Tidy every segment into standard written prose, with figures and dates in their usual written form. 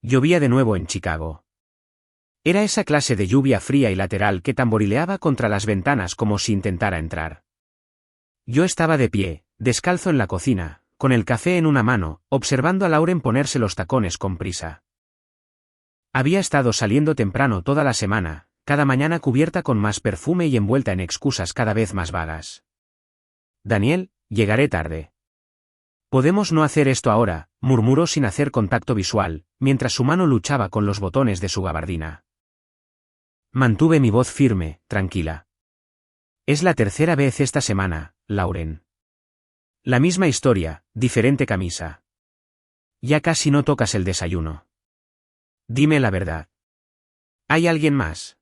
Llovía de nuevo en Chicago. Era esa clase de lluvia fría y lateral que tamborileaba contra las ventanas como si intentara entrar. Yo estaba de pie, descalzo en la cocina, con el café en una mano, observando a Lauren ponerse los tacones con prisa. Había estado saliendo temprano toda la semana, cada mañana cubierta con más perfume y envuelta en excusas cada vez más vagas. Daniel, llegaré tarde. Podemos no hacer esto ahora, murmuró sin hacer contacto visual, mientras su mano luchaba con los botones de su gabardina. Mantuve mi voz firme, tranquila. Es la tercera vez esta semana, Lauren. La misma historia, diferente camisa. Ya casi no tocas el desayuno. Dime la verdad. ¿Hay alguien más?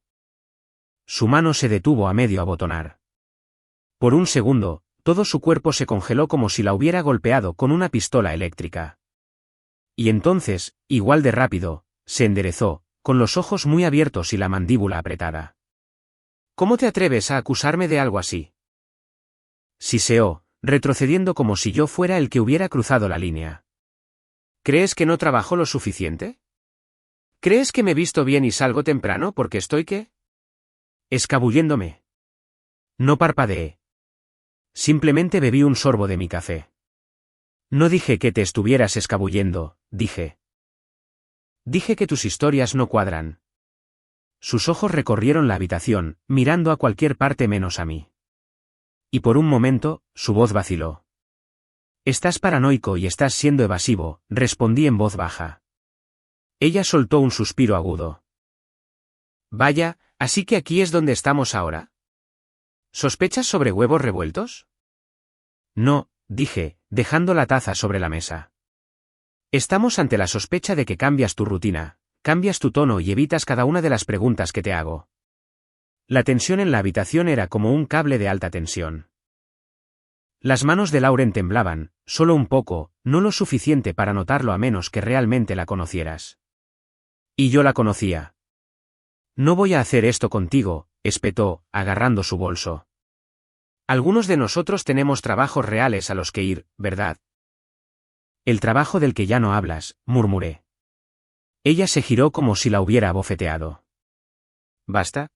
Su mano se detuvo a medio abotonar. Por un segundo, todo su cuerpo se congeló como si la hubiera golpeado con una pistola eléctrica. Y entonces, igual de rápido, se enderezó, con los ojos muy abiertos y la mandíbula apretada. ¿Cómo te atreves a acusarme de algo así? Siseó, retrocediendo como si yo fuera el que hubiera cruzado la línea. ¿Crees que no trabajo lo suficiente? ¿Crees que me visto bien y salgo temprano porque estoy qué? Escabulléndome. No parpadeé. Simplemente bebí un sorbo de mi café. No dije que te estuvieras escabullendo, dije. Dije que tus historias no cuadran. Sus ojos recorrieron la habitación, mirando a cualquier parte menos a mí. Y por un momento, su voz vaciló. Estás paranoico y estás siendo evasivo, respondí en voz baja. Ella soltó un suspiro agudo. Vaya, ¿así que aquí es donde estamos ahora? ¿Sospechas sobre huevos revueltos? No, dije, dejando la taza sobre la mesa. Estamos ante la sospecha de que cambias tu rutina, cambias tu tono y evitas cada una de las preguntas que te hago. La tensión en la habitación era como un cable de alta tensión. Las manos de Lauren temblaban, solo un poco, no lo suficiente para notarlo a menos que realmente la conocieras. Y yo la conocía. No voy a hacer esto contigo, espetó, agarrando su bolso. Algunos de nosotros tenemos trabajos reales a los que ir, ¿verdad? El trabajo del que ya no hablas, murmuré. Ella se giró como si la hubiera abofeteado. ¿Basta?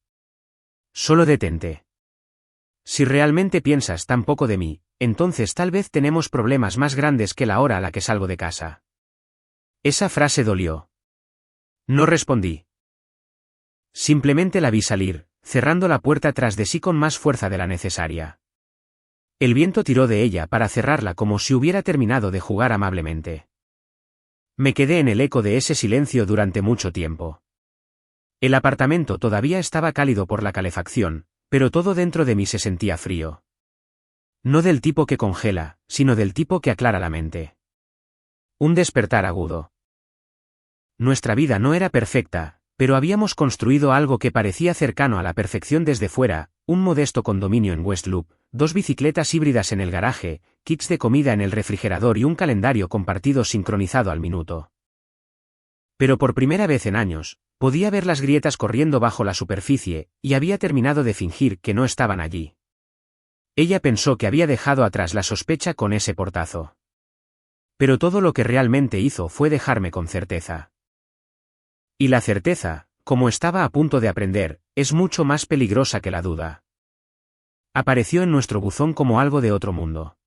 Solo detente. Si realmente piensas tan poco de mí, entonces tal vez tenemos problemas más grandes que la hora a la que salgo de casa. Esa frase dolió. No respondí. Simplemente la vi salir, cerrando la puerta tras de sí con más fuerza de la necesaria. El viento tiró de ella para cerrarla como si hubiera terminado de jugar amablemente. Me quedé en el eco de ese silencio durante mucho tiempo. El apartamento todavía estaba cálido por la calefacción, pero todo dentro de mí se sentía frío. No del tipo que congela, sino del tipo que aclara la mente. Un despertar agudo. Nuestra vida no era perfecta, pero habíamos construido algo que parecía cercano a la perfección desde fuera, un modesto condominio en West Loop, 2 bicicletas híbridas en el garaje, kits de comida en el refrigerador y un calendario compartido sincronizado al minuto. Pero por primera vez en años, podía ver las grietas corriendo bajo la superficie, y había terminado de fingir que no estaban allí. Ella pensó que había dejado atrás la sospecha con ese portazo. Pero todo lo que realmente hizo fue dejarme con certeza. Y la certeza, como estaba a punto de aprender, es mucho más peligrosa que la duda. Apareció en nuestro buzón como algo de otro mundo.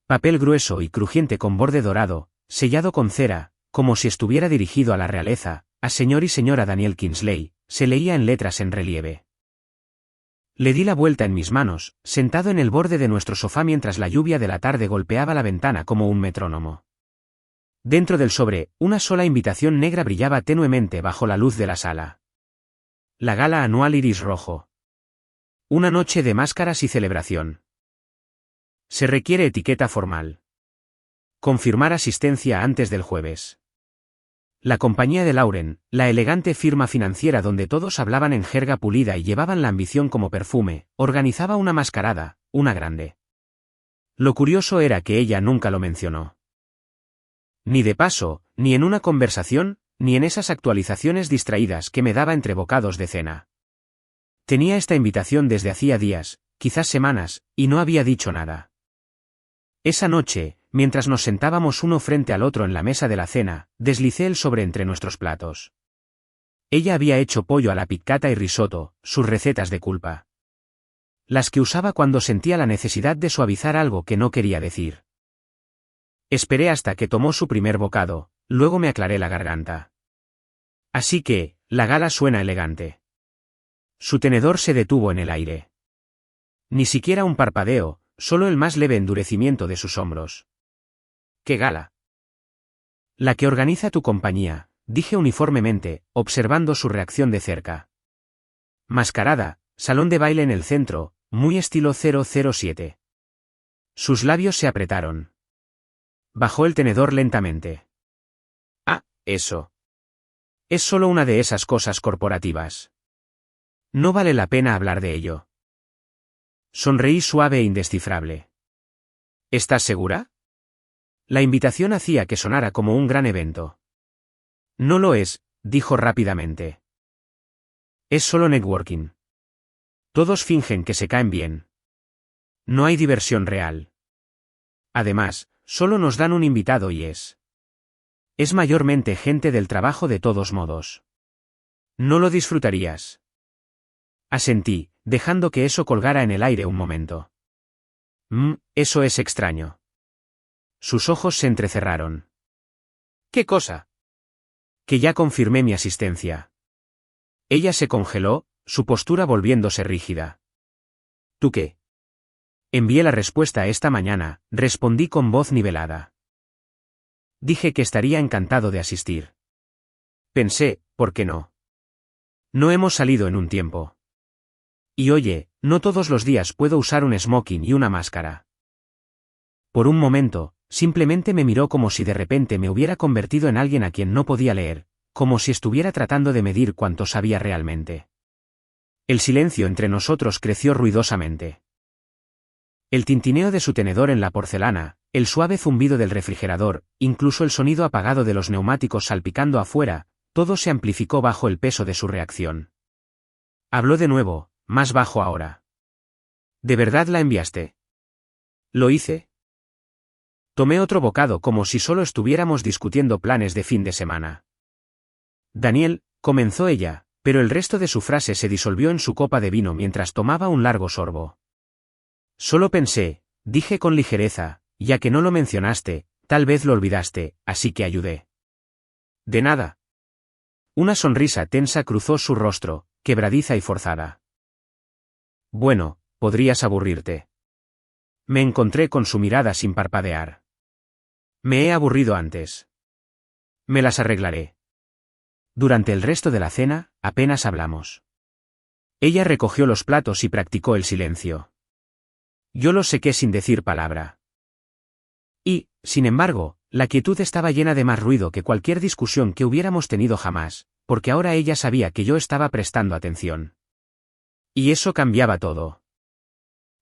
Papel grueso y crujiente con borde dorado, sellado con cera, como si estuviera dirigido a la realeza, a señor y señora Daniel Kingsley, se leía en letras en relieve. Le di la vuelta en mis manos, sentado en el borde de nuestro sofá mientras la lluvia de la tarde golpeaba la ventana como un metrónomo. Dentro del sobre, una sola invitación negra brillaba tenuemente bajo la luz de la sala. La gala anual Iris Rojo. Una noche de máscaras y celebración. Se requiere etiqueta formal. Confirmar asistencia antes del jueves. La compañía de Lauren, la elegante firma financiera donde todos hablaban en jerga pulida y llevaban la ambición como perfume, organizaba una mascarada, una grande. Lo curioso era que ella nunca lo mencionó. Ni de paso, ni en una conversación, ni en esas actualizaciones distraídas que me daba entre bocados de cena. Tenía esta invitación desde hacía días, quizás semanas, y no había dicho nada. Esa noche, Mientras nos sentábamos uno frente al otro en la mesa de la cena, deslicé el sobre entre nuestros platos. Ella había hecho pollo a la piccata y risotto, sus recetas de culpa. Las que usaba cuando sentía la necesidad de suavizar algo que no quería decir. Esperé hasta que tomó su primer bocado, luego me aclaré la garganta. Así que, la gala suena elegante. Su tenedor se detuvo en el aire. Ni siquiera un parpadeo, solo el más leve endurecimiento de sus hombros. ¿Qué gala? La que organiza tu compañía, dije uniformemente, observando su reacción de cerca. Mascarada, salón de baile en el centro, muy estilo 007. Sus labios se apretaron. Bajó el tenedor lentamente. Ah, eso. Es solo una de esas cosas corporativas. No vale la pena hablar de ello. Sonreí suave e indescifrable. ¿Estás segura? La invitación hacía que sonara como un gran evento. No lo es, dijo rápidamente. Es solo networking. Todos fingen que se caen bien. No hay diversión real. Además, solo nos dan un invitado y es mayormente gente del trabajo de todos modos. ¿No lo disfrutarías? Asentí, dejando que eso colgara en el aire un momento. Eso es extraño. Sus ojos se entrecerraron. ¿Qué cosa? Que ya confirmé mi asistencia. Ella se congeló, su postura volviéndose rígida. ¿Tú qué? Envié la respuesta esta mañana, respondí con voz nivelada. Dije que estaría encantado de asistir. Pensé, ¿por qué no? No hemos salido en un tiempo. Y oye, no todos los días puedo usar un smoking y una máscara. Por un momento, simplemente me miró como si de repente me hubiera convertido en alguien a quien no podía leer, como si estuviera tratando de medir cuánto sabía realmente. El silencio entre nosotros creció ruidosamente. El tintineo de su tenedor en la porcelana, el suave zumbido del refrigerador, incluso el sonido apagado de los neumáticos salpicando afuera, todo se amplificó bajo el peso de su reacción. Habló de nuevo, más bajo ahora. ¿De verdad la enviaste? ¿Lo hice? Tomé otro bocado como si solo estuviéramos discutiendo planes de fin de semana. Daniel, comenzó ella, pero el resto de su frase se disolvió en su copa de vino mientras tomaba un largo sorbo. Solo pensé, dije con ligereza, ya que no lo mencionaste, tal vez lo olvidaste, así que ayudé. De nada. Una sonrisa tensa cruzó su rostro, quebradiza y forzada. Bueno, podrías aburrirte. Me encontré con su mirada sin parpadear. Me he aburrido antes. Me las arreglaré. Durante el resto de la cena, apenas hablamos. Ella recogió los platos y practicó el silencio. Yo lo sequé sin decir palabra. Y, sin embargo, la quietud estaba llena de más ruido que cualquier discusión que hubiéramos tenido jamás, porque ahora ella sabía que yo estaba prestando atención. Y eso cambiaba todo.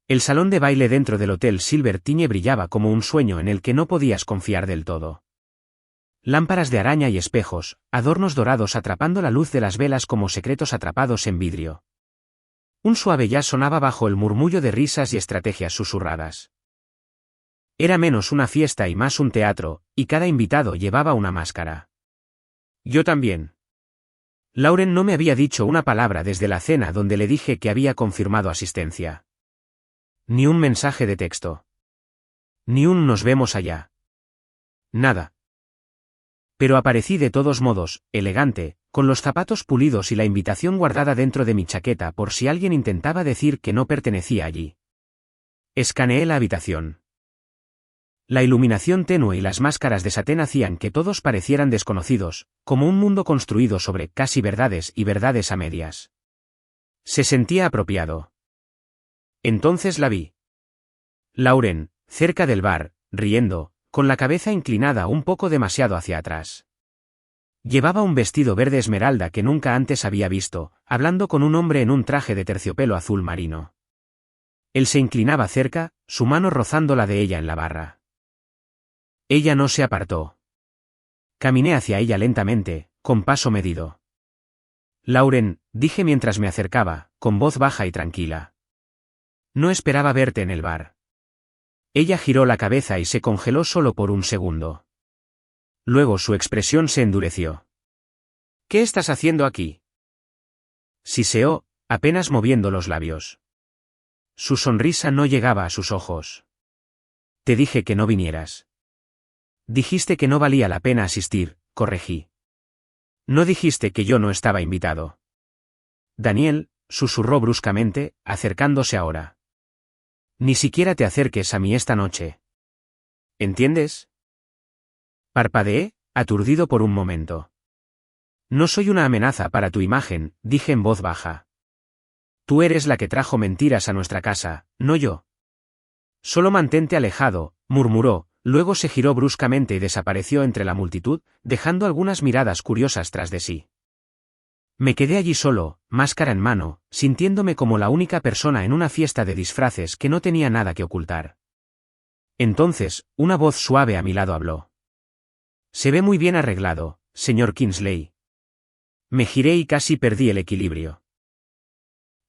El salón de baile dentro del Hotel Silver Tiñe brillaba como un sueño en el que no podías confiar del todo. Lámparas de araña y espejos, adornos dorados atrapando la luz de las velas como secretos atrapados en vidrio. Un suave jazz sonaba bajo el murmullo de risas y estrategias susurradas. Era menos una fiesta y más un teatro, y cada invitado llevaba una máscara. Yo también. Lauren no me había dicho una palabra desde la cena donde le dije que había confirmado asistencia. Ni un mensaje de texto. Ni un nos vemos allá. Nada. Pero aparecí de todos modos, elegante, con los zapatos pulidos y la invitación guardada dentro de mi chaqueta por si alguien intentaba decir que no pertenecía allí. Escaneé la habitación. La iluminación tenue y las máscaras de satén hacían que todos parecieran desconocidos, como un mundo construido sobre casi verdades y verdades a medias. Se sentía apropiado. Entonces la vi. Lauren, cerca del bar, riendo, con la cabeza inclinada un poco demasiado hacia atrás. Llevaba un vestido verde esmeralda que nunca antes había visto, hablando con un hombre en un traje de terciopelo azul marino. Él se inclinaba cerca, su mano rozando la de ella en la barra. Ella no se apartó. Caminé hacia ella lentamente, con paso medido. Lauren, dije mientras me acercaba, con voz baja y tranquila. No esperaba verte en el bar. Ella giró la cabeza y se congeló solo por un segundo. Luego su expresión se endureció. ¿Qué estás haciendo aquí? Siseó, apenas moviendo los labios. Su sonrisa no llegaba a sus ojos. Te dije que no vinieras. Dijiste que no valía la pena asistir, corregí. No dijiste que yo no estaba invitado. Daniel, susurró bruscamente, acercándose ahora. Ni siquiera te acerques a mí esta noche. ¿Entiendes? Parpadeé, aturdido por un momento. No soy una amenaza para tu imagen, dije en voz baja. Tú eres la que trajo mentiras a nuestra casa, no yo. Solo mantente alejado, murmuró, luego se giró bruscamente y desapareció entre la multitud, dejando algunas miradas curiosas tras de sí. Me quedé allí solo, máscara en mano, sintiéndome como la única persona en una fiesta de disfraces que no tenía nada que ocultar. Entonces, una voz suave a mi lado habló. Se ve muy bien arreglado, señor Kingsley. Me giré y casi perdí el equilibrio.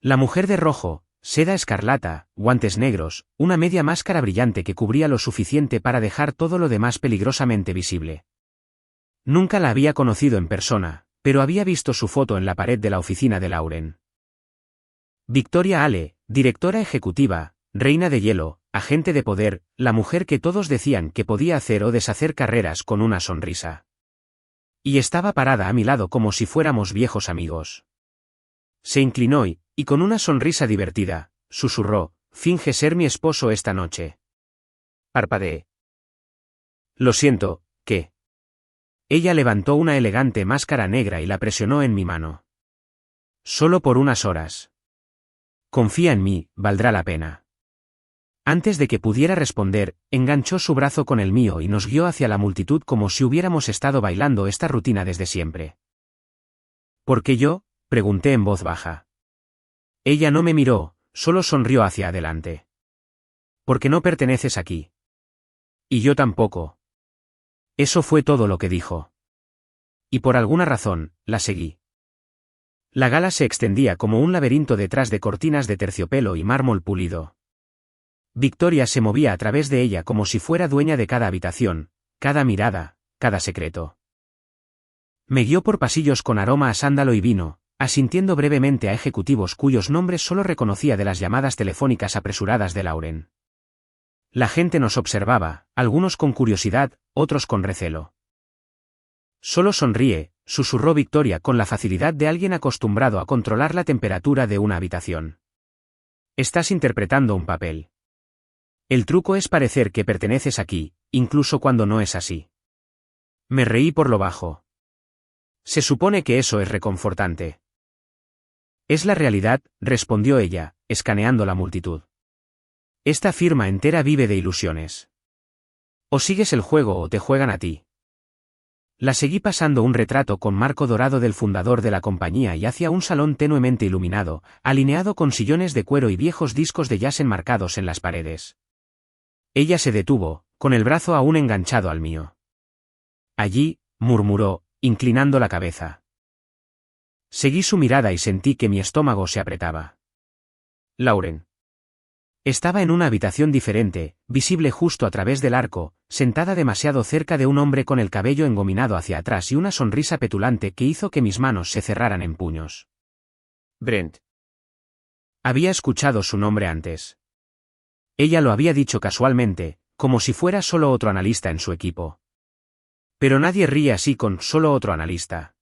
La mujer de rojo, seda escarlata, guantes negros, una media máscara brillante que cubría lo suficiente para dejar todo lo demás peligrosamente visible. Nunca la había conocido en persona, pero había visto su foto en la pared de la oficina de Lauren. Victoria Ale, directora ejecutiva, reina de hielo, agente de poder, la mujer que todos decían que podía hacer o deshacer carreras con una sonrisa. Y estaba parada a mi lado como si fuéramos viejos amigos. Se inclinó y con una sonrisa divertida, susurró, finge ser mi esposo esta noche. Parpadeé. Lo siento, ¿qué? Ella levantó una elegante máscara negra y la presionó en mi mano. Solo por unas horas. Confía en mí, valdrá la pena. Antes de que pudiera responder, enganchó su brazo con el mío y nos guió hacia la multitud como si hubiéramos estado bailando esta rutina desde siempre. ¿Por qué yo?, pregunté en voz baja. Ella no me miró, solo sonrió hacia adelante. Porque no perteneces aquí. Y yo tampoco. Eso fue todo lo que dijo. Y por alguna razón, la seguí. La gala se extendía como un laberinto detrás de cortinas de terciopelo y mármol pulido. Victoria se movía a través de ella como si fuera dueña de cada habitación, cada mirada, cada secreto. Me guió por pasillos con aroma a sándalo y vino, asintiendo brevemente a ejecutivos cuyos nombres solo reconocía de las llamadas telefónicas apresuradas de Lauren. La gente nos observaba, algunos con curiosidad, otros con recelo. Solo sonríe, susurró Victoria con la facilidad de alguien acostumbrado a controlar la temperatura de una habitación. Estás interpretando un papel. El truco es parecer que perteneces aquí, incluso cuando no es así. Me reí por lo bajo. Se supone que eso es reconfortante. Es la realidad, respondió ella, escaneando la multitud. Esta firma entera vive de ilusiones. O sigues el juego o te juegan a ti. La seguí pasando un retrato con marco dorado del fundador de la compañía y hacia un salón tenuemente iluminado, alineado con sillones de cuero y viejos discos de jazz enmarcados en las paredes. Ella se detuvo, con el brazo aún enganchado al mío. Allí, murmuró, inclinando la cabeza. Seguí su mirada y sentí que mi estómago se apretaba. Lauren. Estaba en una habitación diferente, visible justo a través del arco, sentada demasiado cerca de un hombre con el cabello engominado hacia atrás y una sonrisa petulante que hizo que mis manos se cerraran en puños. Brent. Había escuchado su nombre antes. Ella lo había dicho casualmente, como si fuera solo otro analista en su equipo. Pero nadie ríe así con solo otro analista.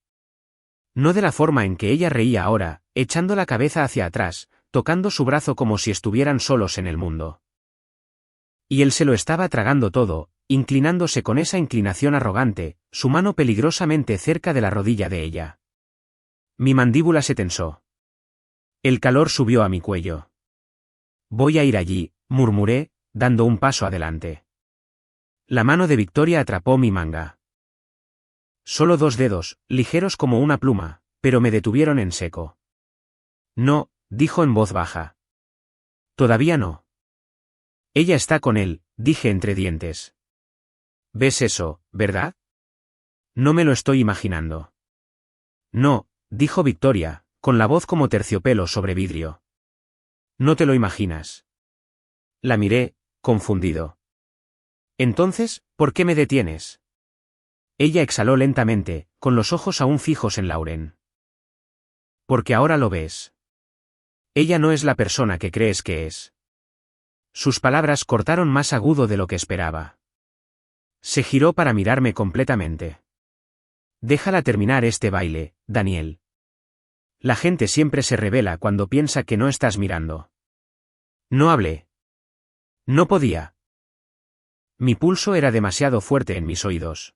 No de la forma en que ella reía ahora, echando la cabeza hacia atrás, tocando su brazo como si estuvieran solos en el mundo. Y él se lo estaba tragando todo, inclinándose con esa inclinación arrogante, su mano peligrosamente cerca de la rodilla de ella. Mi mandíbula se tensó. El calor subió a mi cuello. Voy a ir allí, murmuré, dando un paso adelante. La mano de Victoria atrapó mi manga. Solo 2 dedos, ligeros como una pluma, pero me detuvieron en seco. No, dijo en voz baja. Todavía no. Ella está con él, dije entre dientes. ¿Ves eso, verdad? No me lo estoy imaginando. No, dijo Victoria, con la voz como terciopelo sobre vidrio. No te lo imaginas. La miré, confundido. Entonces, ¿por qué me detienes? Ella exhaló lentamente, con los ojos aún fijos en Lauren. Porque ahora lo ves. Ella no es la persona que crees que es. Sus palabras cortaron más agudo de lo que esperaba. Se giró para mirarme completamente. Déjala terminar este baile, Daniel. La gente siempre se revela cuando piensa que no estás mirando. No hablé. No podía. Mi pulso era demasiado fuerte en mis oídos.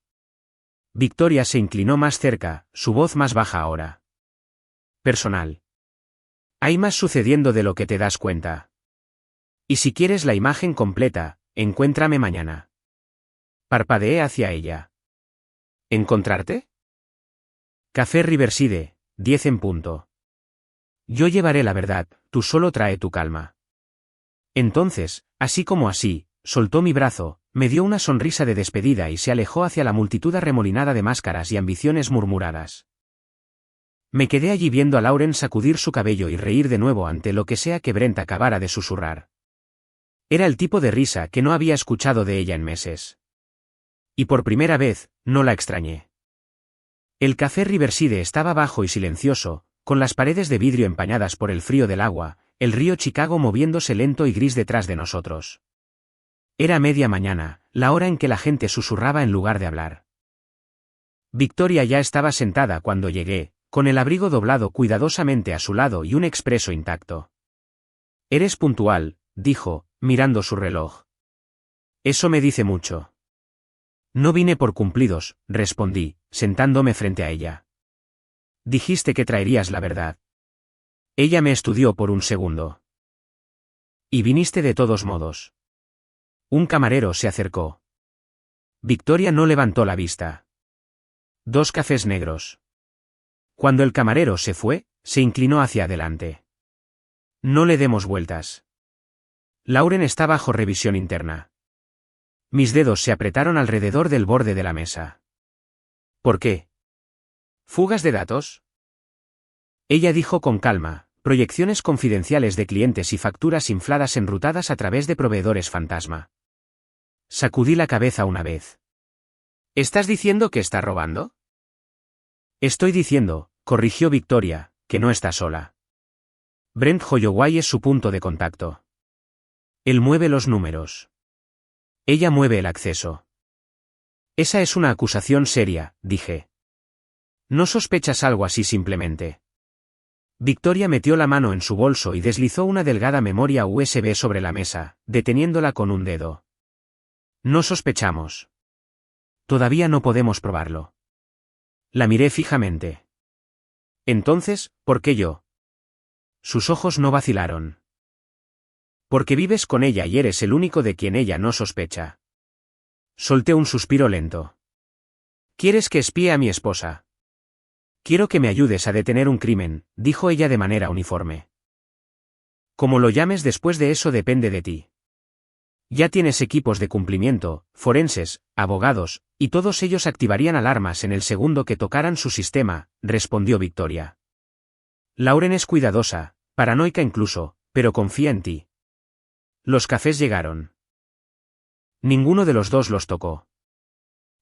Victoria se inclinó más cerca, su voz más baja ahora. Personal. Hay más sucediendo de lo que te das cuenta. Y si quieres la imagen completa, encuéntrame mañana. Parpadeé hacia ella. ¿Encontrarte? Café Riverside, 10 en punto. Yo llevaré la verdad, tú solo trae tu calma. Entonces, así como así, soltó mi brazo, me dio una sonrisa de despedida y se alejó hacia la multitud arremolinada de máscaras y ambiciones murmuradas. Me quedé allí viendo a Lauren sacudir su cabello y reír de nuevo ante lo que sea que Brent acabara de susurrar. Era el tipo de risa que no había escuchado de ella en meses. Y por primera vez, no la extrañé. El café Riverside estaba bajo y silencioso, con las paredes de vidrio empañadas por el frío del agua, el río Chicago moviéndose lento y gris detrás de nosotros. Era media mañana, la hora en que la gente susurraba en lugar de hablar. Victoria ya estaba sentada cuando llegué, con el abrigo doblado cuidadosamente a su lado y un expreso intacto. «Eres puntual», dijo, mirando su reloj. «Eso me dice mucho». «No vine por cumplidos», respondí, sentándome frente a ella. «Dijiste que traerías la verdad». Ella me estudió por un segundo. «Y viniste de todos modos». Un camarero se acercó. Victoria no levantó la vista. 2 cafés negros. Cuando el camarero se fue, se inclinó hacia adelante. No le demos vueltas. Lauren está bajo revisión interna. Mis dedos se apretaron alrededor del borde de la mesa. ¿Por qué? ¿Fugas de datos? Ella dijo con calma, proyecciones confidenciales de clientes y facturas infladas enrutadas a través de proveedores fantasma. Sacudí la cabeza una vez. ¿Estás diciendo que está robando? Estoy diciendo, corrigió Victoria, que no está sola. Brent Holloway es su punto de contacto. Él mueve los números. Ella mueve el acceso. Esa es una acusación seria, dije. ¿No sospechas algo así simplemente? Victoria metió la mano en su bolso y deslizó una delgada memoria USB sobre la mesa, deteniéndola con un dedo. No sospechamos. Todavía no podemos probarlo. La miré fijamente. Entonces, ¿por qué yo? Sus ojos no vacilaron. Porque vives con ella y eres el único de quien ella no sospecha. Solté un suspiro lento. ¿Quieres que espíe a mi esposa? Quiero que me ayudes a detener un crimen, dijo ella de manera uniforme. Como lo llames después de eso depende de ti. Ya tienes equipos de cumplimiento, forenses, abogados, y todos ellos activarían alarmas en el segundo que tocaran su sistema, respondió Victoria. Lauren es cuidadosa, paranoica incluso, pero confía en ti. Los cafés llegaron. Ninguno de los dos los tocó.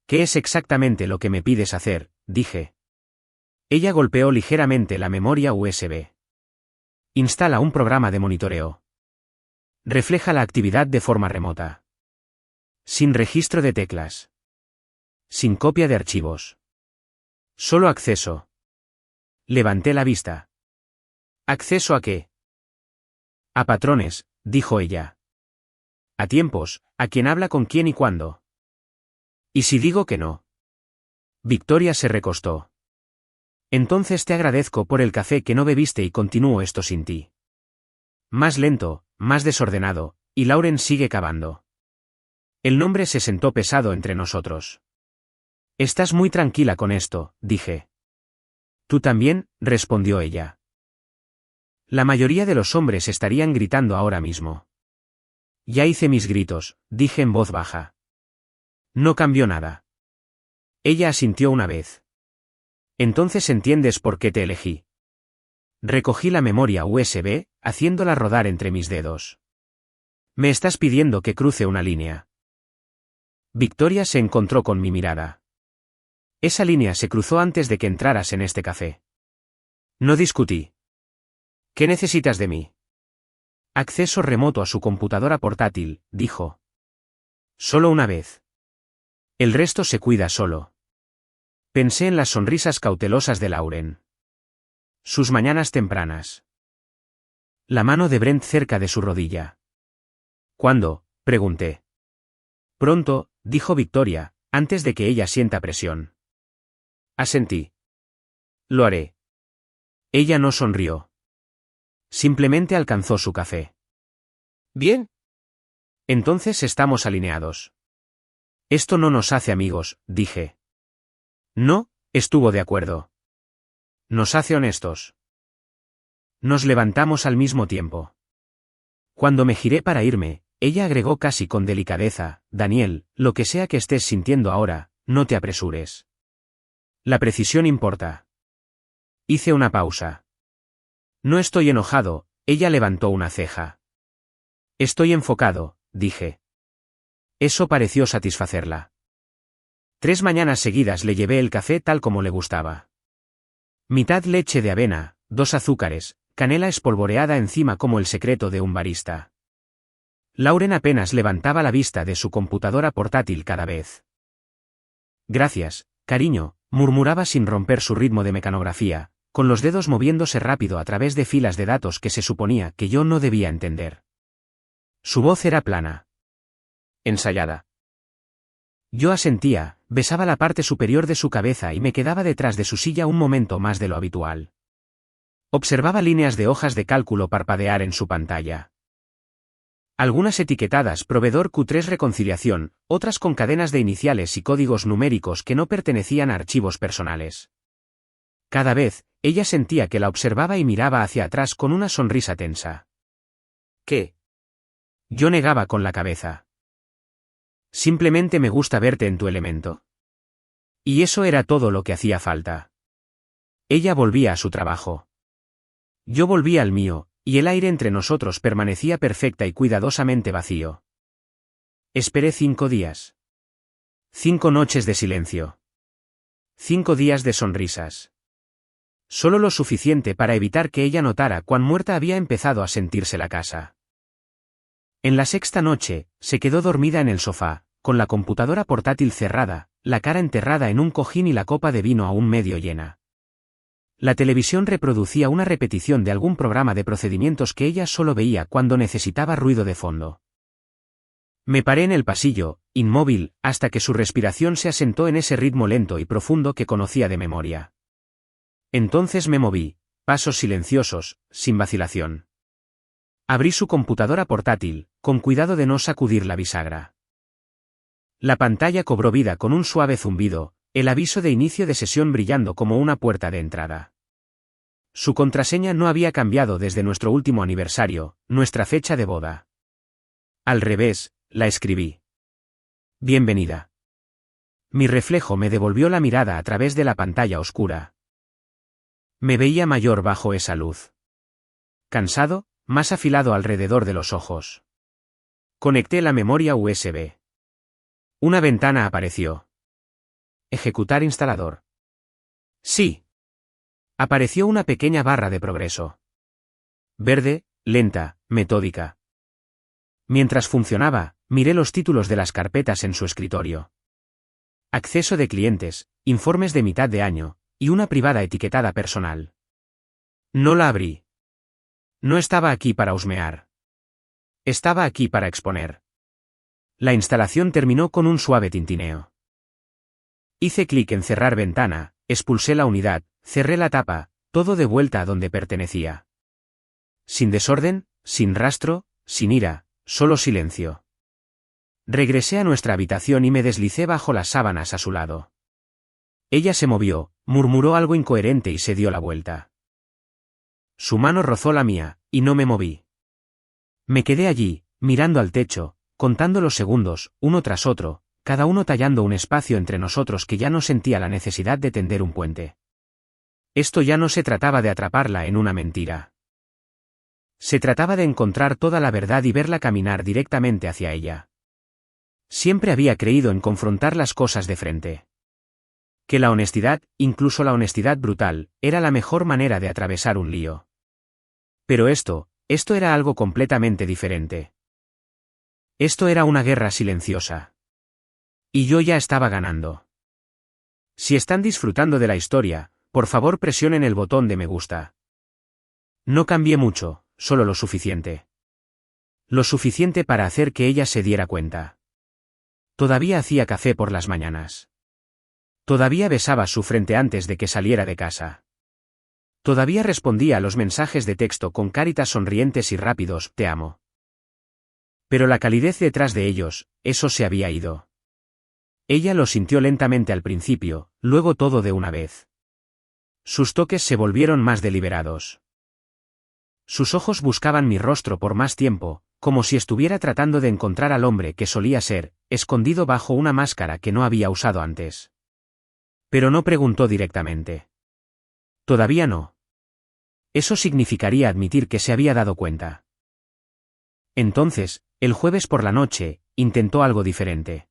¿Qué es exactamente lo que me pides hacer?, dije. Ella golpeó ligeramente la memoria USB. Instala un programa de monitoreo. Refleja la actividad de forma remota. Sin registro de teclas. Sin copia de archivos. Solo acceso. Levanté la vista. ¿Acceso a qué? A patrones, dijo ella. A tiempos, a quién habla con quién y cuándo. ¿Y si digo que no? Victoria se recostó. Entonces te agradezco por el café que no bebiste y continúo esto sin ti. Más lento, más desordenado, y Lauren sigue cavando. El nombre se sentó pesado entre nosotros. Estás muy tranquila con esto, dije. Tú también, respondió ella. La mayoría de los hombres estarían gritando ahora mismo. Ya hice mis gritos, dije en voz baja. No cambió nada. Ella asintió una vez. Entonces entiendes por qué te elegí. Recogí la memoria USB, haciéndola rodar entre mis dedos. Me estás pidiendo que cruce una línea. Victoria se encontró con mi mirada. Esa línea se cruzó antes de que entraras en este café. No discutí. ¿Qué necesitas de mí? Acceso remoto a su computadora portátil, dijo. Solo una vez. El resto se cuida solo. Pensé en las sonrisas cautelosas de Lauren. Sus mañanas tempranas. La mano de Brent cerca de su rodilla. ¿Cuándo?, pregunté. Pronto, dijo Victoria, antes de que ella sienta presión. Asentí. Lo haré. Ella no sonrió. Simplemente alcanzó su café. Bien. Entonces estamos alineados. Esto no nos hace amigos, dije. No, estuvo de acuerdo. Nos hace honestos. Nos levantamos al mismo tiempo. Cuando me giré para irme, ella agregó casi con delicadeza, Daniel, lo que sea que estés sintiendo ahora, no te apresures. La precisión importa. Hice una pausa. No estoy enojado, ella levantó una ceja. Estoy enfocado, dije. Eso pareció satisfacerla. 3 mañanas seguidas le llevé el café tal como le gustaba. Mitad leche de avena, 2 azúcares, canela espolvoreada encima como el secreto de un barista. Lauren apenas levantaba la vista de su computadora portátil cada vez. Gracias, cariño, murmuraba sin romper su ritmo de mecanografía, con los dedos moviéndose rápido a través de filas de datos que se suponía que yo no debía entender. Su voz era plana. Ensayada. Yo asentía, besaba la parte superior de su cabeza y me quedaba detrás de su silla un momento más de lo habitual. Observaba líneas de hojas de cálculo parpadear en su pantalla. Algunas etiquetadas proveedor Q3 reconciliación, otras con cadenas de iniciales y códigos numéricos que no pertenecían a archivos personales. Cada vez, ella sentía que la observaba y miraba hacia atrás con una sonrisa tensa. ¿Qué? Yo negaba con la cabeza. Simplemente me gusta verte en tu elemento. Y eso era todo lo que hacía falta. Ella volvía a su trabajo. Yo volvía al mío, y el aire entre nosotros permanecía perfecta y cuidadosamente vacío. Esperé 5 días. 5 noches de silencio. 5 días de sonrisas. Solo lo suficiente para evitar que ella notara cuán muerta había empezado a sentirse la casa. En la 6ª noche, se quedó dormida en el sofá, con la computadora portátil cerrada, la cara enterrada en un cojín y la copa de vino aún medio llena. La televisión reproducía una repetición de algún programa de procedimientos que ella solo veía cuando necesitaba ruido de fondo. Me paré en el pasillo, inmóvil, hasta que su respiración se asentó en ese ritmo lento y profundo que conocía de memoria. Entonces me moví, pasos silenciosos, sin vacilación. Abrí su computadora portátil, con cuidado de no sacudir la bisagra. La pantalla cobró vida con un suave zumbido, el aviso de inicio de sesión brillando como una puerta de entrada. Su contraseña no había cambiado desde nuestro último aniversario, nuestra fecha de boda. Al revés, la escribí. Bienvenida. Mi reflejo me devolvió la mirada a través de la pantalla oscura. Me veía mayor bajo esa luz. Cansado, más afilado alrededor de los ojos. Conecté la memoria USB. Una ventana apareció. Ejecutar instalador. Sí. Apareció una pequeña barra de progreso. Verde, lenta, metódica. Mientras funcionaba, miré los títulos de las carpetas en su escritorio. Acceso de clientes, informes de mitad de año, y una privada etiquetada personal. No la abrí. No estaba aquí para husmear. Estaba aquí para exponer. La instalación terminó con un suave tintineo. Hice clic en cerrar ventana, expulsé la unidad, cerré la tapa, todo de vuelta a donde pertenecía. Sin desorden, sin rastro, sin ira, solo silencio. Regresé a nuestra habitación y me deslicé bajo las sábanas a su lado. Ella se movió, murmuró algo incoherente y se dio la vuelta. Su mano rozó la mía, y no me moví. Me quedé allí, mirando al techo, contando los segundos, uno tras otro, cada uno tallando un espacio entre nosotros que ya no sentía la necesidad de tender un puente. Esto ya no se trataba de atraparla en una mentira. Se trataba de encontrar toda la verdad y verla caminar directamente hacia ella. Siempre había creído en confrontar las cosas de frente. Que la honestidad, incluso la honestidad brutal, era la mejor manera de atravesar un lío. Pero esto era algo completamente diferente. Esto era una guerra silenciosa. Y yo ya estaba ganando. Si están disfrutando de la historia, por favor presionen el botón de me gusta. No cambié mucho, solo lo suficiente. Lo suficiente para hacer que ella se diera cuenta. Todavía hacía café por las mañanas. Todavía besaba su frente antes de que saliera de casa. Todavía respondía a los mensajes de texto con caritas sonrientes y rápidos, te amo. Pero la calidez detrás de ellos, eso se había ido. Ella lo sintió lentamente al principio, luego todo de una vez. Sus toques se volvieron más deliberados. Sus ojos buscaban mi rostro por más tiempo, como si estuviera tratando de encontrar al hombre que solía ser, escondido bajo una máscara que no había usado antes. Pero no preguntó directamente. Todavía no. Eso significaría admitir que se había dado cuenta. Entonces, el jueves por la noche, intentó algo diferente.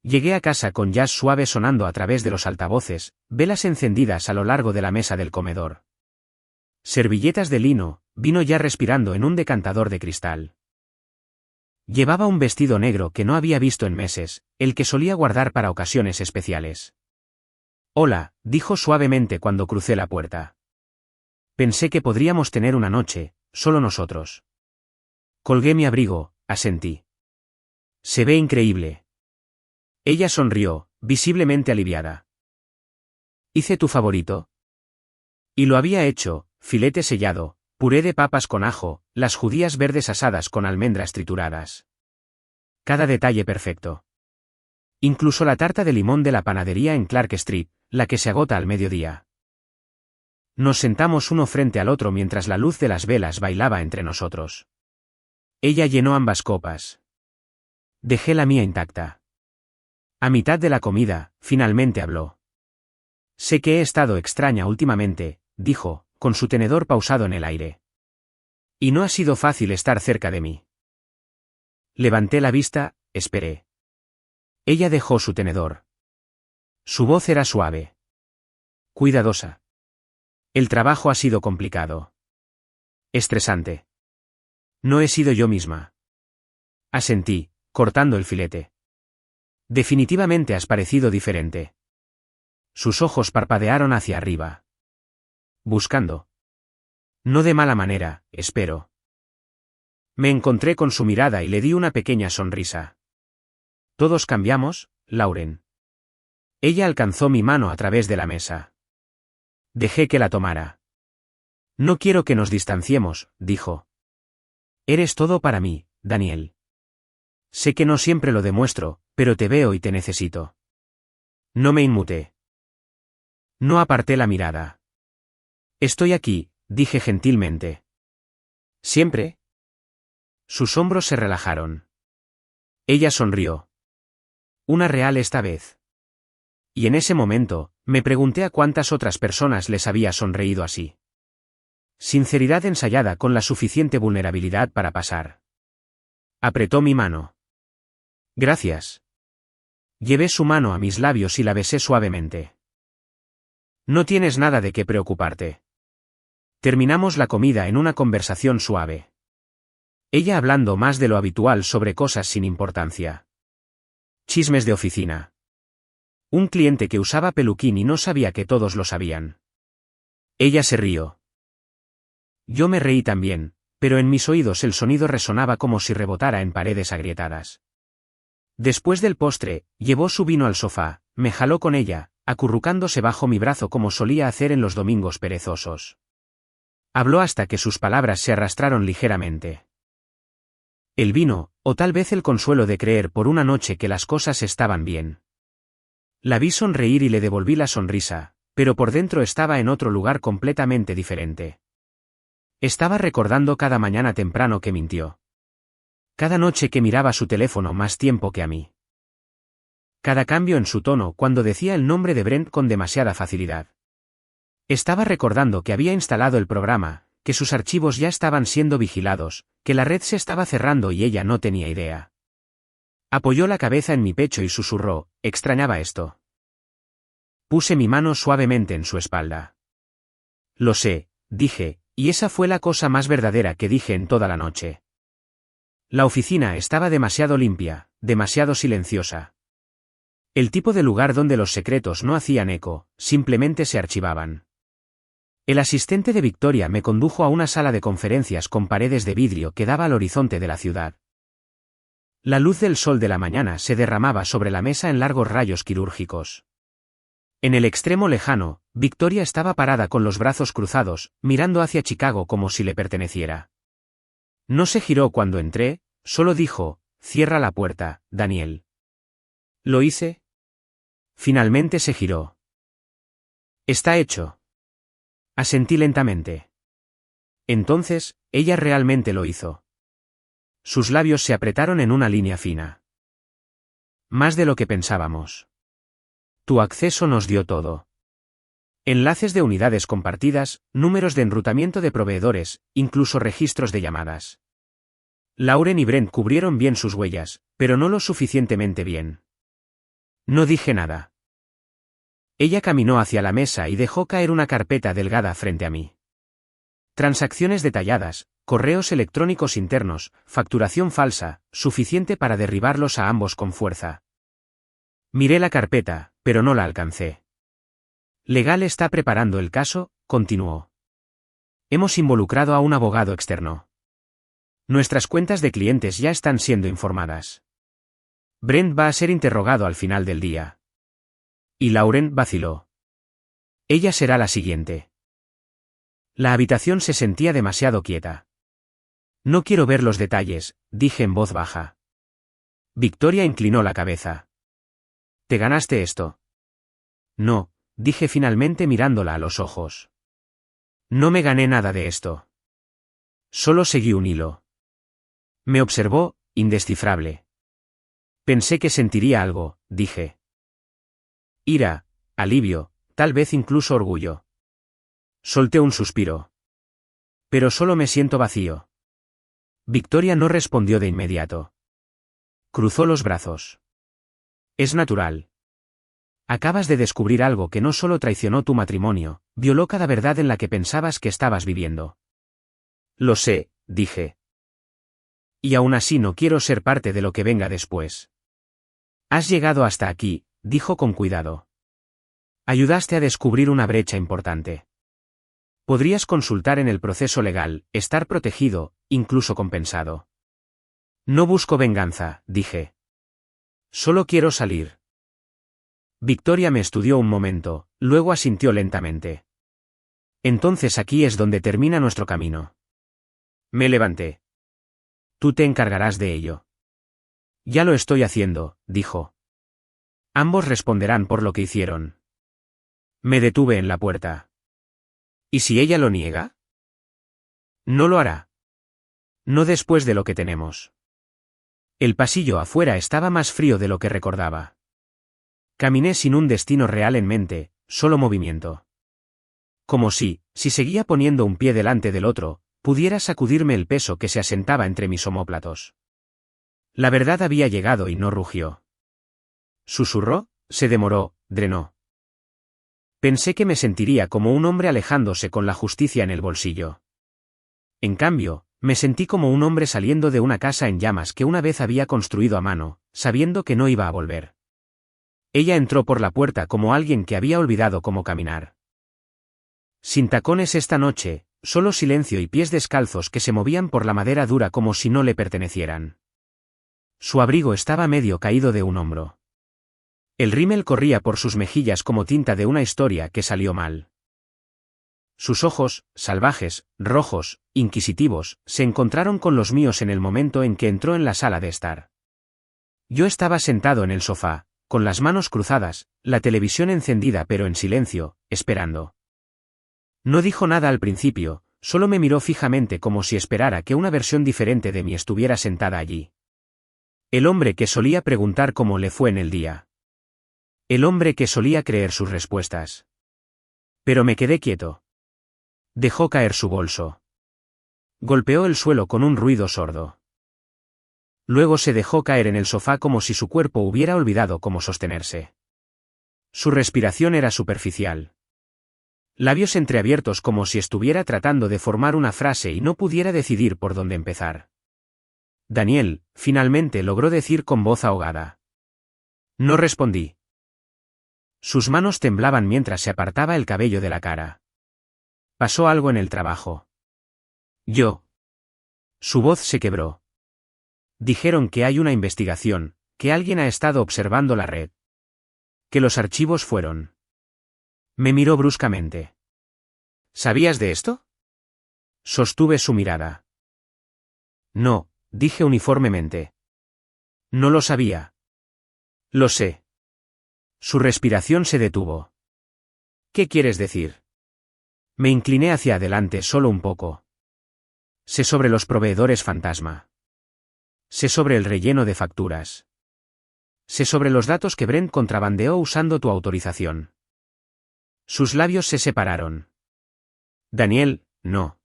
Llegué a casa con jazz suave sonando a través de los altavoces, velas encendidas a lo largo de la mesa del comedor. Servilletas de lino, vino ya respirando en un decantador de cristal. Llevaba un vestido negro que no había visto en meses, el que solía guardar para ocasiones especiales. Hola, dijo suavemente cuando crucé la puerta. Pensé que podríamos tener una noche, solo nosotros. Colgué mi abrigo, asentí. Se ve increíble. Ella sonrió, visiblemente aliviada. ¿Hice tu favorito? Y lo había hecho, filete sellado, puré de papas con ajo, las judías verdes asadas con almendras trituradas. Cada detalle perfecto. Incluso la tarta de limón de la panadería en Clark Street, la que se agota al mediodía. Nos sentamos uno frente al otro mientras la luz de las velas bailaba entre nosotros. Ella llenó ambas copas. Dejé la mía intacta. A mitad de la comida, finalmente habló. Sé que he estado extraña últimamente, dijo, con su tenedor pausado en el aire. Y no ha sido fácil estar cerca de mí. Levanté la vista, esperé. Ella dejó su tenedor. Su voz era suave. Cuidadosa. El trabajo ha sido complicado. Estresante. No he sido yo misma. Asentí, cortando el filete. Definitivamente has parecido diferente. Sus ojos parpadearon hacia arriba. Buscando. No de mala manera, espero. Me encontré con su mirada y le di una pequeña sonrisa. Todos cambiamos, Lauren. Ella alcanzó mi mano a través de la mesa. Dejé que la tomara. No quiero que nos distanciemos, dijo. Eres todo para mí, Daniel. Sé que no siempre lo demuestro, pero te veo y te necesito. No me inmuté. No aparté la mirada. Estoy aquí, dije gentilmente. ¿Siempre? Sus hombros se relajaron. Ella sonrió. Una real esta vez. Y en ese momento, me pregunté a cuántas otras personas les había sonreído así. Sinceridad ensayada con la suficiente vulnerabilidad para pasar. Apretó mi mano. Gracias. Llevé su mano a mis labios y la besé suavemente. No tienes nada de qué preocuparte. Terminamos la comida en una conversación suave. Ella hablando más de lo habitual sobre cosas sin importancia. Chismes de oficina. Un cliente que usaba peluquín y no sabía que todos lo sabían. Ella se rió. Yo me reí también, pero en mis oídos el sonido resonaba como si rebotara en paredes agrietadas. Después del postre, llevó su vino al sofá, me jaló con ella, acurrucándose bajo mi brazo como solía hacer en los domingos perezosos. Habló hasta que sus palabras se arrastraron ligeramente. El vino, o tal vez el consuelo de creer por una noche que las cosas estaban bien. La vi sonreír y le devolví la sonrisa, pero por dentro estaba en otro lugar completamente diferente. Estaba recordando cada mañana temprano que mintió. Cada noche que miraba su teléfono más tiempo que a mí. Cada cambio en su tono cuando decía el nombre de Brent con demasiada facilidad. Estaba recordando que había instalado el programa, que sus archivos ya estaban siendo vigilados, que la red se estaba cerrando y ella no tenía idea. Apoyó la cabeza en mi pecho y susurró, extrañaba esto. Puse mi mano suavemente en su espalda. Lo sé, dije, y esa fue la cosa más verdadera que dije en toda la noche. La oficina estaba demasiado limpia, demasiado silenciosa. El tipo de lugar donde los secretos no hacían eco, simplemente se archivaban. El asistente de Victoria me condujo a una sala de conferencias con paredes de vidrio que daba al horizonte de la ciudad. La luz del sol de la mañana se derramaba sobre la mesa en largos rayos quirúrgicos. En el extremo lejano, Victoria estaba parada con los brazos cruzados, mirando hacia Chicago como si le perteneciera. No se giró cuando entré, solo dijo, cierra la puerta, Daniel. ¿Lo hice? Finalmente se giró. Está hecho. Asentí lentamente. Entonces, ella realmente lo hizo. Sus labios se apretaron en una línea fina. Más de lo que pensábamos. Tu acceso nos dio todo. Enlaces de unidades compartidas, números de enrutamiento de proveedores, incluso registros de llamadas. Lauren y Brent cubrieron bien sus huellas, pero no lo suficientemente bien. No dije nada. Ella caminó hacia la mesa y dejó caer una carpeta delgada frente a mí. Transacciones detalladas, correos electrónicos internos, facturación falsa, suficiente para derribarlos a ambos con fuerza. Miré la carpeta, pero no la alcancé. Legal está preparando el caso, continuó. Hemos involucrado a un abogado externo. Nuestras cuentas de clientes ya están siendo informadas. Brent va a ser interrogado al final del día. Y Lauren vaciló. Ella será la siguiente. La habitación se sentía demasiado quieta. No quiero ver los detalles, dije en voz baja. Victoria inclinó la cabeza. ¿Te ganaste esto? No, dije finalmente mirándola a los ojos. No me gané nada de esto. Solo seguí un hilo. Me observó, indescifrable. Pensé que sentiría algo, dije. Ira, alivio, tal vez incluso orgullo. Solté un suspiro. Pero solo me siento vacío. Victoria no respondió de inmediato. Cruzó los brazos. Es natural. Acabas de descubrir algo que no solo traicionó tu matrimonio, violó cada verdad en la que pensabas que estabas viviendo. Lo sé, dije. Y aún así no quiero ser parte de lo que venga después. Has llegado hasta aquí, dijo con cuidado. Ayudaste a descubrir una brecha importante. Podrías consultar en el proceso legal, estar protegido, incluso compensado. No busco venganza, dije. Solo quiero salir. Victoria me estudió un momento, luego asintió lentamente. Entonces aquí es donde termina nuestro camino. Me levanté. Tú te encargarás de ello. Ya lo estoy haciendo, dijo. Ambos responderán por lo que hicieron. Me detuve en la puerta. ¿Y si ella lo niega? No lo hará. No después de lo que tenemos. El pasillo afuera estaba más frío de lo que recordaba. Caminé sin un destino real en mente, solo movimiento. Como si seguía poniendo un pie delante del otro, pudiera sacudirme el peso que se asentaba entre mis omóplatos. La verdad había llegado y no rugió. Susurró, se demoró, drenó. Pensé que me sentiría como un hombre alejándose con la justicia en el bolsillo. En cambio, me sentí como un hombre saliendo de una casa en llamas que una vez había construido a mano, sabiendo que no iba a volver. Ella entró por la puerta como alguien que había olvidado cómo caminar. Sin tacones esta noche, solo silencio y pies descalzos que se movían por la madera dura como si no le pertenecieran. Su abrigo estaba medio caído de un hombro. El rímel corría por sus mejillas como tinta de una historia que salió mal. Sus ojos, salvajes, rojos, inquisitivos, se encontraron con los míos en el momento en que entró en la sala de estar. Yo estaba sentado en el sofá, con las manos cruzadas, la televisión encendida pero en silencio, esperando. No dijo nada al principio, solo me miró fijamente como si esperara que una versión diferente de mí estuviera sentada allí. El hombre que solía preguntar cómo le fue en el día. El hombre que solía creer sus respuestas. Pero me quedé quieto. Dejó caer su bolso. Golpeó el suelo con un ruido sordo. Luego se dejó caer en el sofá como si su cuerpo hubiera olvidado cómo sostenerse. Su respiración era superficial. Labios entreabiertos como si estuviera tratando de formar una frase y no pudiera decidir por dónde empezar. Daniel, finalmente logró decir con voz ahogada. No respondí. Sus manos temblaban mientras se apartaba el cabello de la cara. Pasó algo en el trabajo. Yo. Su voz se quebró. Dijeron que hay una investigación, que alguien ha estado observando la red. Que los archivos fueron. Me miró bruscamente. ¿Sabías de esto? Sostuve su mirada. No, dije uniformemente. No lo sabía. Lo sé. Su respiración se detuvo. ¿Qué quieres decir? Me incliné hacia adelante solo un poco. Sé sobre los proveedores fantasma. Sé sobre el relleno de facturas. Sé sobre los datos que Brent contrabandeó usando tu autorización. Sus labios se separaron. Daniel, no.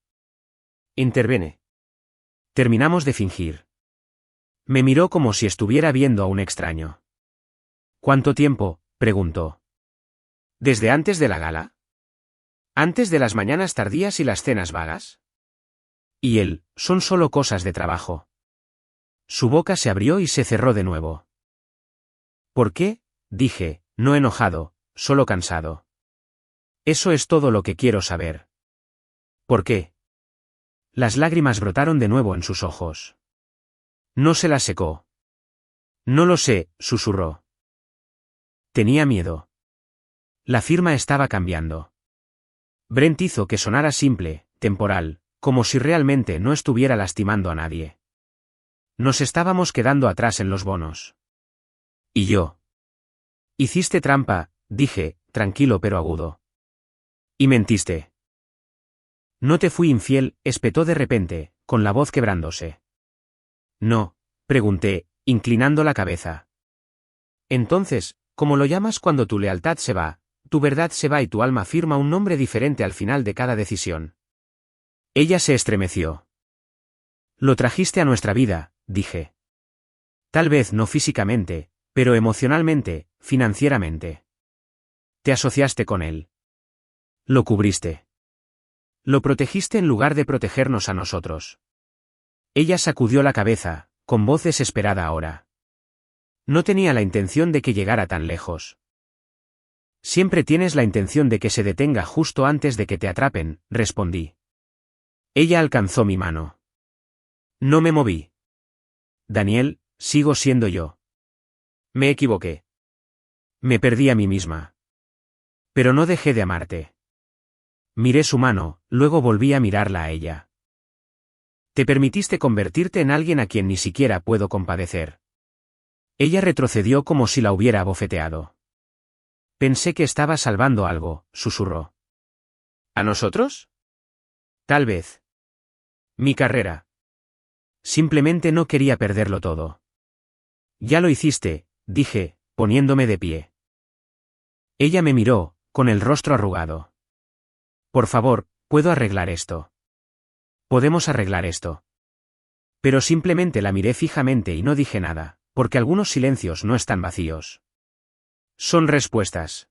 Intervene. Terminamos de fingir. Me miró como si estuviera viendo a un extraño. ¿Cuánto tiempo?, preguntó. ¿Desde antes de la gala? ¿Antes de las mañanas tardías y las cenas vagas? Y él, son solo cosas de trabajo. Su boca se abrió y se cerró de nuevo. ¿Por qué?, dije, no enojado, solo cansado. Eso es todo lo que quiero saber. ¿Por qué? Las lágrimas brotaron de nuevo en sus ojos. No se las secó. No lo sé, susurró. Tenía miedo. La firma estaba cambiando. Brent hizo que sonara simple, temporal, como si realmente no estuviera lastimando a nadie. Nos estábamos quedando atrás en los bonos. ¿Y yo? Hiciste trampa, dije, tranquilo pero agudo. Y mentiste. No te fui infiel, espetó de repente, con la voz quebrándose. No, pregunté, inclinando la cabeza. Entonces, ¿cómo lo llamas cuando tu lealtad se va, tu verdad se va y tu alma firma un nombre diferente al final de cada decisión? Ella se estremeció. Lo trajiste a nuestra vida, dije. Tal vez no físicamente, pero emocionalmente, financieramente. Te asociaste con él. Lo cubriste. Lo protegiste en lugar de protegernos a nosotros. Ella sacudió la cabeza, con voz desesperada ahora. No tenía la intención de que llegara tan lejos. Siempre tienes la intención de que se detenga justo antes de que te atrapen, respondí. Ella alcanzó mi mano. No me moví. Daniel, sigo siendo yo. Me equivoqué. Me perdí a mí misma. Pero no dejé de amarte. Miré su mano, luego volví a mirarla a ella. Te permitiste convertirte en alguien a quien ni siquiera puedo compadecer. Ella retrocedió como si la hubiera abofeteado. Pensé que estaba salvando algo, susurró. ¿A nosotros? Tal vez. Mi carrera. Simplemente no quería perderlo todo. Ya lo hiciste, dije, poniéndome de pie. Ella me miró, con el rostro arrugado. Por favor, puedo arreglar esto. Podemos arreglar esto. Pero simplemente la miré fijamente y no dije nada, porque algunos silencios no están vacíos. Son respuestas.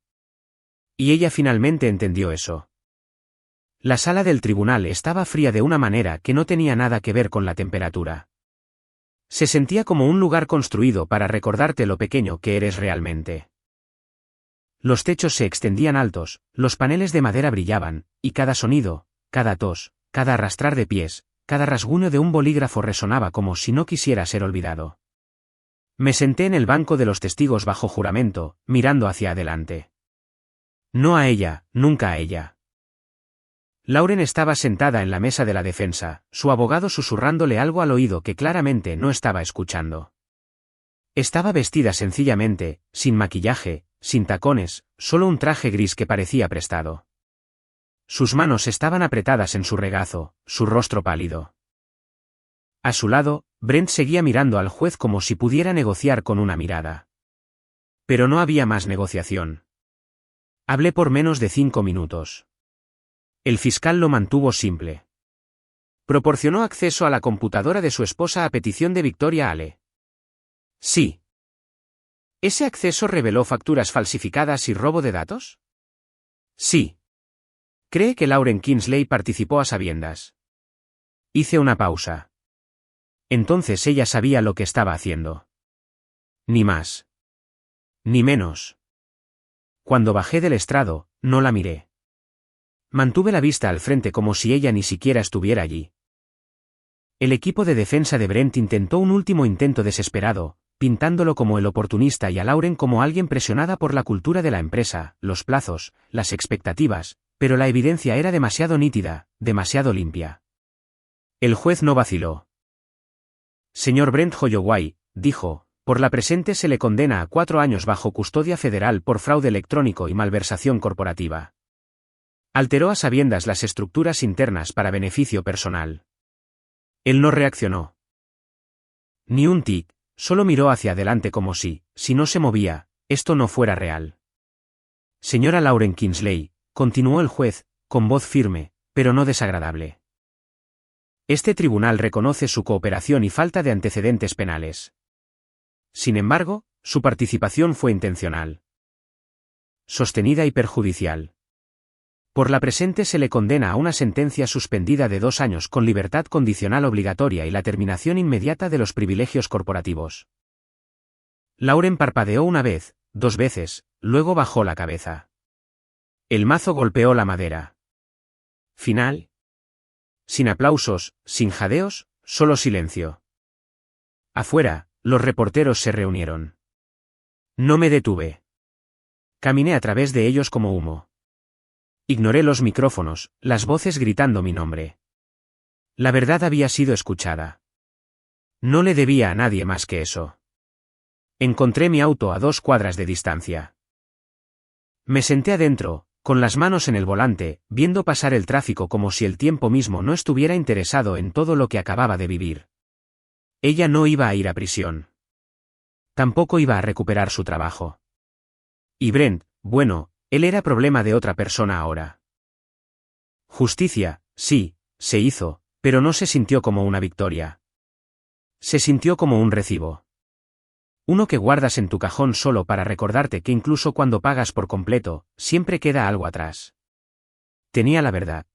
Y ella finalmente entendió eso. La sala del tribunal estaba fría de una manera que no tenía nada que ver con la temperatura. Se sentía como un lugar construido para recordarte lo pequeño que eres realmente. Los techos se extendían altos, los paneles de madera brillaban, y cada sonido, cada tos, cada arrastrar de pies, cada rasguño de un bolígrafo resonaba como si no quisiera ser olvidado. Me senté en el banco de los testigos bajo juramento, mirando hacia adelante. No a ella, nunca a ella. Lauren estaba sentada en la mesa de la defensa, su abogado susurrándole algo al oído que claramente no estaba escuchando. Estaba vestida sencillamente, sin maquillaje, sin tacones, solo un traje gris que parecía prestado. Sus manos estaban apretadas en su regazo, su rostro pálido. A su lado, Brent seguía mirando al juez como si pudiera negociar con una mirada. Pero no había más negociación. Hablé por menos de 5 minutos. El fiscal lo mantuvo simple. Proporcionó acceso a la computadora de su esposa a petición de Victoria Ale. Sí. ¿Ese acceso reveló facturas falsificadas y robo de datos? Sí. ¿Cree que Lauren Kingsley participó a sabiendas? Hice una pausa. Entonces ella sabía lo que estaba haciendo. Ni más. Ni menos. Cuando bajé del estrado, no la miré. Mantuve la vista al frente como si ella ni siquiera estuviera allí. El equipo de defensa de Brent intentó un último intento desesperado, pintándolo como el oportunista y a Lauren como alguien presionada por la cultura de la empresa, los plazos, las expectativas, pero la evidencia era demasiado nítida, demasiado limpia. El juez no vaciló. Señor Brent Holloway, dijo, por la presente se le condena a 4 años bajo custodia federal por fraude electrónico y malversación corporativa. Alteró a sabiendas las estructuras internas para beneficio personal. Él no reaccionó. Ni un tic, solo miró hacia adelante como si no se movía, esto no fuera real. Señora Lauren Kingsley, continuó el juez, con voz firme, pero no desagradable. Este tribunal reconoce su cooperación y falta de antecedentes penales. Sin embargo, su participación fue intencional. Sostenida y perjudicial. Por la presente se le condena a una sentencia suspendida de 2 años con libertad condicional obligatoria y la terminación inmediata de los privilegios corporativos. Lauren parpadeó una vez, 2 veces, luego bajó la cabeza. El mazo golpeó la madera. Final. Sin aplausos, sin jadeos, solo silencio. Afuera, los reporteros se reunieron. No me detuve. Caminé a través de ellos como humo. Ignoré los micrófonos, las voces gritando mi nombre. La verdad había sido escuchada. No le debía a nadie más que eso. Encontré mi auto a 2 cuadras de distancia. Me senté adentro, con las manos en el volante, viendo pasar el tráfico como si el tiempo mismo no estuviera interesado en todo lo que acababa de vivir. Ella no iba a ir a prisión. Tampoco iba a recuperar su trabajo. Y Brent, bueno, él era problema de otra persona ahora. Justicia, sí, se hizo, pero no se sintió como una victoria. Se sintió como un recibo. Uno que guardas en tu cajón solo para recordarte que incluso cuando pagas por completo, siempre queda algo atrás. Tenía la verdad.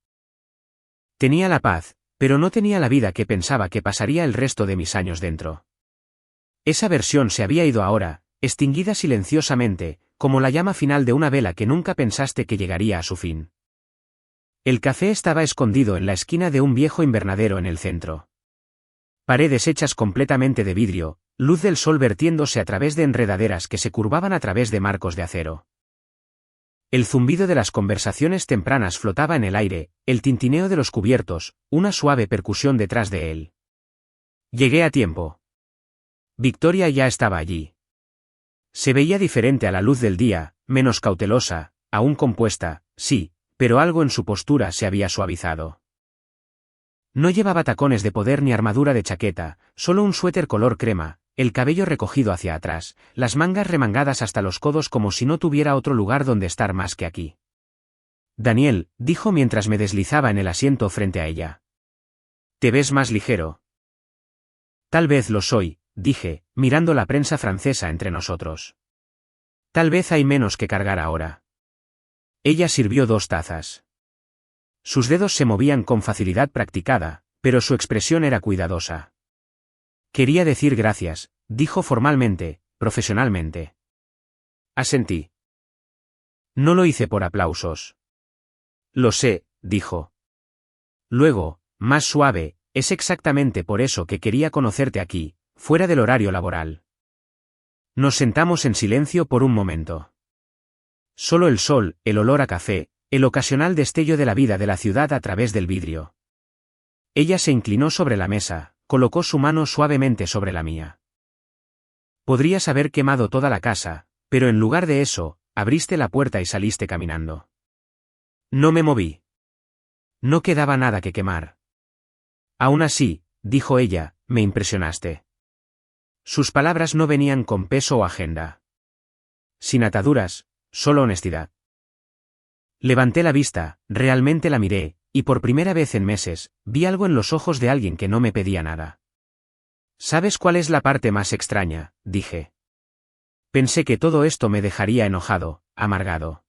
Tenía la paz, pero no tenía la vida que pensaba que pasaría el resto de mis años dentro. Esa versión se había ido ahora, extinguida silenciosamente, como la llama final de una vela que nunca pensaste que llegaría a su fin. El café estaba escondido en la esquina de un viejo invernadero en el centro. Paredes hechas completamente de vidrio, luz del sol vertiéndose a través de enredaderas que se curvaban a través de marcos de acero. El zumbido de las conversaciones tempranas flotaba en el aire, el tintineo de los cubiertos, una suave percusión detrás de él. Llegué a tiempo. Victoria ya estaba allí. Se veía diferente a la luz del día, menos cautelosa, aún compuesta, sí, pero algo en su postura se había suavizado. No llevaba tacones de poder ni armadura de chaqueta, solo un suéter color crema, el cabello recogido hacia atrás, las mangas remangadas hasta los codos como si no tuviera otro lugar donde estar más que aquí. Daniel, dijo mientras me deslizaba en el asiento frente a ella. ¿Te ves más ligero? Tal vez lo soy, dije, mirando la prensa francesa entre nosotros. Tal vez hay menos que cargar ahora. Ella sirvió 2 tazas. Sus dedos se movían con facilidad practicada, pero su expresión era cuidadosa. Quería decir gracias, dijo formalmente, profesionalmente. Asentí. No lo hice por aplausos. Lo sé, dijo. Luego, más suave, es exactamente por eso que quería conocerte aquí, fuera del horario laboral. Nos sentamos en silencio por un momento. Solo el sol, el olor a café, el ocasional destello de la vida de la ciudad a través del vidrio. Ella se inclinó sobre la mesa, colocó su mano suavemente sobre la mía. Podrías haber quemado toda la casa, pero en lugar de eso, abriste la puerta y saliste caminando. No me moví. No quedaba nada que quemar. Aún así, dijo ella, me impresionaste. Sus palabras no venían con peso o agenda. Sin ataduras, solo honestidad. Levanté la vista, realmente la miré, Y por primera vez en meses, vi algo en los ojos de alguien que no me pedía nada. ¿Sabes cuál es la parte más extraña?, dije. Pensé que todo esto me dejaría enojado, amargado.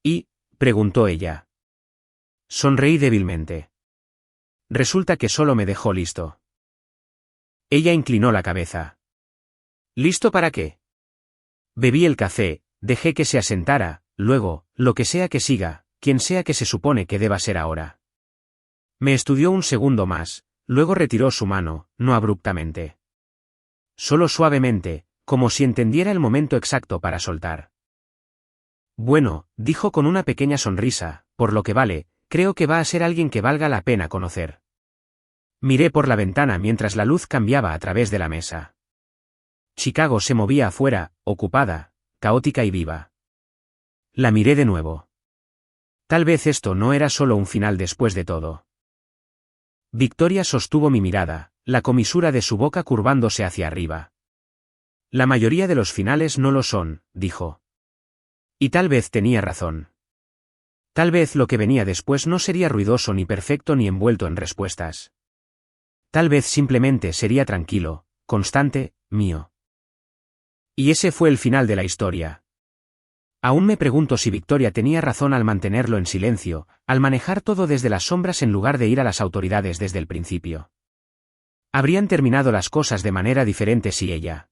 ¿Y?, preguntó ella. Sonreí débilmente. Resulta que solo me dejó listo. Ella inclinó la cabeza. ¿Listo para qué? Bebí el café, dejé que se asentara, luego, lo que sea que siga, quien sea que se supone que deba ser ahora. Me estudió un segundo más, luego retiró su mano, no abruptamente. Solo suavemente, como si entendiera el momento exacto para soltar. Bueno, dijo con una pequeña sonrisa, por lo que vale, creo que va a ser alguien que valga la pena conocer. Miré por la ventana mientras la luz cambiaba a través de la mesa. Chicago se movía afuera, ocupada, caótica y viva. La miré de nuevo. Tal vez esto no era solo un final después de todo. Victoria sostuvo mi mirada, la comisura de su boca curvándose hacia arriba. La mayoría de los finales no lo son, dijo. Y tal vez tenía razón. Tal vez lo que venía después no sería ruidoso ni perfecto ni envuelto en respuestas. Tal vez simplemente sería tranquilo, constante, mío. Y ese fue el final de la historia. Aún me pregunto si Victoria tenía razón al mantenerlo en silencio, al manejar todo desde las sombras en lugar de ir a las autoridades desde el principio. Habrían terminado las cosas de manera diferente si ella